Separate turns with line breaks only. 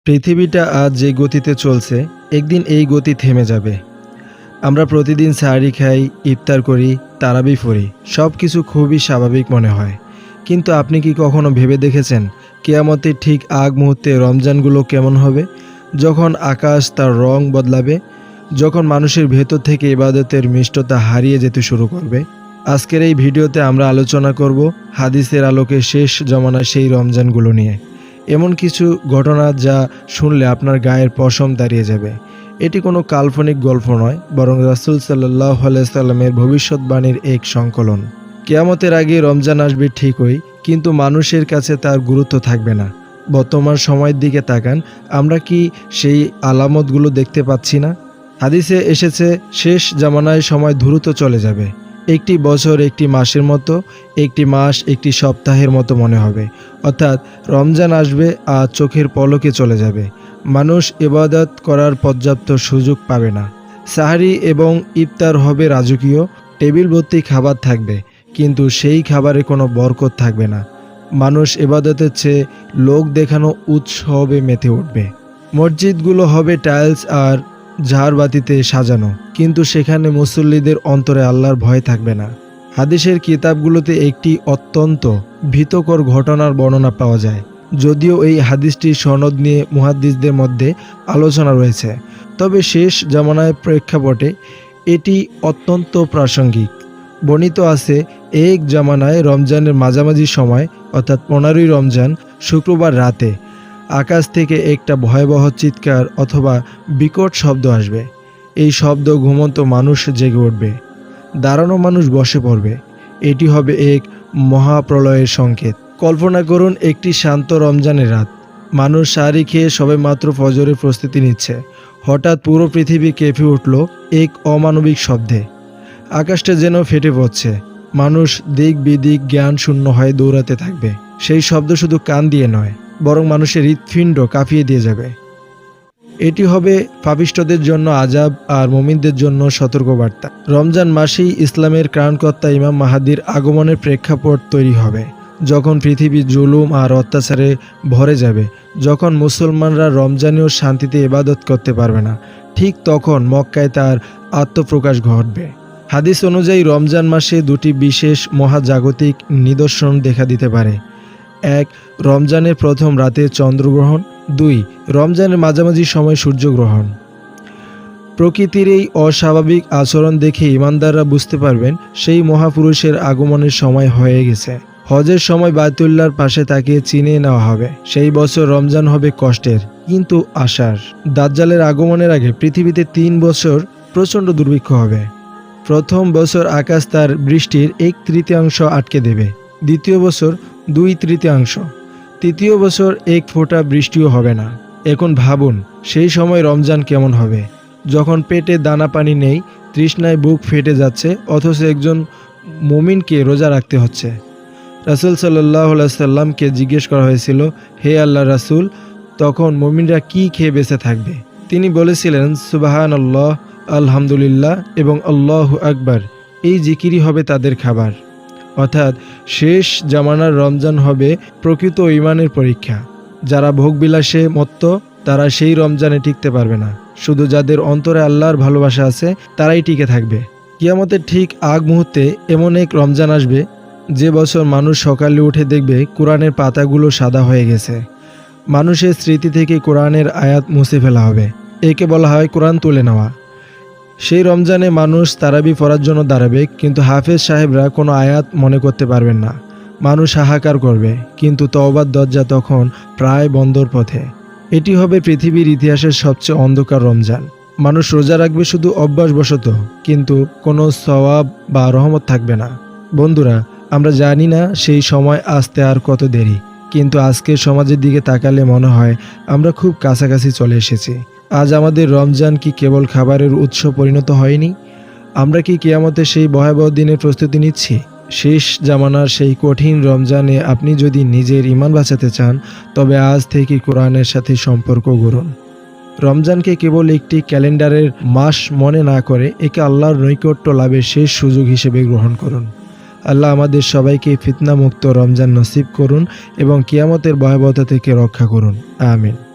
পৃথিবীটা আজ যে গতিতে চলছে, একদিন এই গতি থেমে যাবে। আমরা প্রতিদিন সাহারি খাই, ইফতার করি, তারাবি পড়ি, সব কিছু খুবই স্বাভাবিক মনে হয়। কিন্তু আপনি কি কখনো ভেবে দেখেছেন কিয়ামতের ঠিক আগ মুহূর্তে রমজানগুলো কেমন হবে? যখন আকাশ তার রং বদলাবে, যখন মানুষের ভেতর থেকে ইবাদতের মিষ্টতা হারিয়ে যেতে শুরু করবে। আজকের এই ভিডিওতে আমরা আলোচনা করব হাদিসের আলোকে শেষ জমানার সেই রমজানগুলো নিয়ে। এমন কিছু ঘটনা যা শুনলে আপনার গায়ের পশম দাঁড়িয়ে যাবে। এটি কোনো কাল্পনিক গল্প নয়, বরং রাসূল সাল্লাল্লাহু আলাইহি সাল্লামের ভবিষ্যৎবাণীর এক সংকলন। কিয়ামতের আগে রমজান আসবে ঠিকই, কিন্তু মানুষের কাছে তার গুরুত্ব থাকবে না। বর্তমান সময়ের দিকে তাকান, আমরা কি সেই আলামতগুলো দেখতে পাচ্ছি না? হাদিসে এসেছে, শেষ জামানায় সময় দ্রুত চলে যাবে। একটি বছর একটি মাসের মতো, একটি মাস একটি সপ্তাহের মতো মনে হবে। অর্থাৎ রমজান আসবে আর চোখের পলকে চলে যাবে। মানুষ ইবাদত করার পর্যাপ্ত সুযোগ পাবে না। সাহারি এবং ইফতার হবে রাজকীয়, টেবিল ভর্তি খাবার থাকবে, কিন্তু সেই খাবারে কোনো বরকত থাকবে না। মানুষ ইবাদতের চেয়ে লোক দেখানো উৎসবে মেতে উঠবে। মসজিদগুলো হবে টাইলস আর ঝাড়বাতিতে সাজানো, কিন্তু সেখানে মুসল্লিদের অন্তরে আল্লাহর ভয় থাকবে না। হাদিসের কিতাবগুলোতে একটি অত্যন্ত ভীতকর ঘটনার বর্ণনা পাওয়া যায়। যদিও এই হাদিসটির সনদ নিয়ে মুহাদ্দিসদের মধ্যে আলোচনা রয়েছে, তবে শেষ জামানার প্রেক্ষাপটে এটি অত্যন্ত প্রাসঙ্গিক। বর্ণিত আছে, এক জামানায় রমজানের মাঝামাঝি সময়, অর্থাৎ 15ই রমজান শুক্রবার রাতে আকাশ থেকে একটা ভয়াবহ চিৎকার অথবা বিকট শব্দ আসবে। এই শব্দ ঘুমন্ত মানুষ জেগে উঠবে, দাঁড়ানো মানুষ বসে পড়বে। এটি হবে এক মহাপ্রলয়ের সংকেত। কল্পনা করুন, একটি শান্ত রমজানের রাত, মানুষ সাহারি খেয়ে সবেমাত্র ফজরের প্রস্তুতি নিচ্ছে। হঠাৎ পুরো পৃথিবী কেঁপে উঠল এক অমানবিক শব্দে। আকাশটা যেন ফেটে পড়ছে, মানুষ দিক বিদিক জ্ঞান শূন্য হয়ে দৌড়াতে থাকবে। সেই শব্দ শুধু কান দিয়ে নয়, বরং মানুষের হৃৎপিণ্ড কাঁপিয়ে দিয়ে যাবে। এটি হবে পাপিষ্ঠদের জন্য আযাব আর মুমিনদের জন্য সতর্কবার্তা। রমজান মাসেই ইসলামের ত্রাণকর্তা ইমাম মাহদীর আগমনের প্রেক্ষাপট তৈরি হবে। যখন পৃথিবী জুলুম আর অত্যাচারে ভরে যাবে, যখন মুসলমানরা রমজানেও শান্তিতে ইবাদত করতে পারবে না, ঠিক তখন মক্কায় তার আত্মপ্রকাশ ঘটবে। হাদিস অনুযায়ী রমজান মাসে দুটি বিশেষ মহাজাগতিক নিদর্শন দেখা দিতে পারে। 1. রমজানের প্রথম রাতে চন্দ্রগ্রহণ। 2. রমজানের মাঝামাঝি সময় সূর্যগ্রহণ। প্রকৃতির এই অস্বাভাবিক আচরণ দেখে ইমানদাররা বুঝতে পারবেন সেই মহাপুরুষের আগমনের সময় হয়ে গেছে। হজের সময় বায়তুল্লাহর পাশে তাকিয়ে চিনিয়ে নেওয়া হবে, সেই বছর রমজান হবে কষ্টের কিন্তু আশার। দাজ্জালের আগমনের আগে পৃথিবীতে 3 বছর প্রচণ্ড দুর্ভিক্ষ হবে। প্রথম বছর আকাশ তার বৃষ্টির 1/3 আটকে দেবে, দ্বিতীয় বছর 2/3, তৃতীয় বছর 1 ফোঁটা বৃষ্টিও হবে না। এখন ভাবুন, সেই সময় রমজান কেমন হবে, যখন পেটে দানা পানি নেই, তৃষ্ণায় বুক ফেটে যাচ্ছে, অথচ একজন মুমিনকে রোজা রাখতে হচ্ছে। রাসূল সাল্লাল্লাহু আলাইহি সাল্লামকে জিজ্ঞেস করা হয়েছিল, হে আল্লাহ রাসূল, তখন মুমিনরা কি খেয়ে বেঁচে থাকবে? তিনি বলেছিলেন, সুবহানাল্লাহ, আলহামদুলিল্লাহ এবং আল্লাহু আকবার, এই জিকিরই হবে তাদের খাবার। অর্থাৎ শেষ জামানার রমজান হবে প্রকৃত ঈমানের পরীক্ষা। যারা ভোগবিলাসে মত্ত, তারা সেই রমজানে টিকতে পারবে না। শুধু যাদের অন্তরে আল্লাহর ভালোবাসা আছে, তারাই টিকে থাকবে। কিয়ামতের ঠিক আগ মুহূর্তে এমন এক রমজান আসবে, যে বছর মানুষ সকালে উঠে দেখবে কোরআনের পাতাগুলো সাদা হয়ে গেছে। মানুষের স্মৃতি থেকে কোরআনের আয়াত মুছে ফেলা হবে। একে বলা হয় কোরআন তুলে নেওয়া। সেই রমজানে মানুষ তারাবি পড়ার জন্য দাঁড়াবে, কিন্তু হাফেজ সাহেবরা কোনো আয়াত মনে করতে পারবেন না। মানুষ হাহাকার করবে, কিন্তু তওবার দরজা তখন প্রায় বন্ধর পথে। এটি হবে পৃথিবীর ইতিহাসের সবচেয়ে অন্ধকার রমজান। মানুষ রোজা রাখবে শুধু অভ্যাসবশত, কিন্তু কোনো সওয়াব বা রহমত থাকবে না। বন্ধুরা, আমরা জানি না সেই সময় আসতে আর কত দেরি, কিন্তু আজকের সমাজের দিকে তাকালে মনে হয় আমরা খুব কাছাকাছি চলে এসেছি। আজ আমাদের রমজান কি কেবল খাবারের উৎস পরিণত হয়নি? আমরা কি কিয়ামতের সেই ভয়াবহ দিনের প্রস্তুতি নিচ্ছি? শেষ জামানার সেই কঠিন রমজানে আপনি যদি নিজের ঈমান বাঁচাতে চান, তবে আজ থেকে কোরআনের সাথে সম্পর্ক গড়ুন। রমজানকে কেবল একটি ক্যালেন্ডারের মাস মনে না করে একে আল্লাহর নৈকট্য লাভের শেষ সুযোগ হিসেবে গ্রহণ করুন। আল্লাহ আমাদের সবাইকে ফিতনামুক্ত রমজান নসিব করুন এবং কিয়ামতের ভয়াবহতা থেকে রক্ষা করুন। আমিন।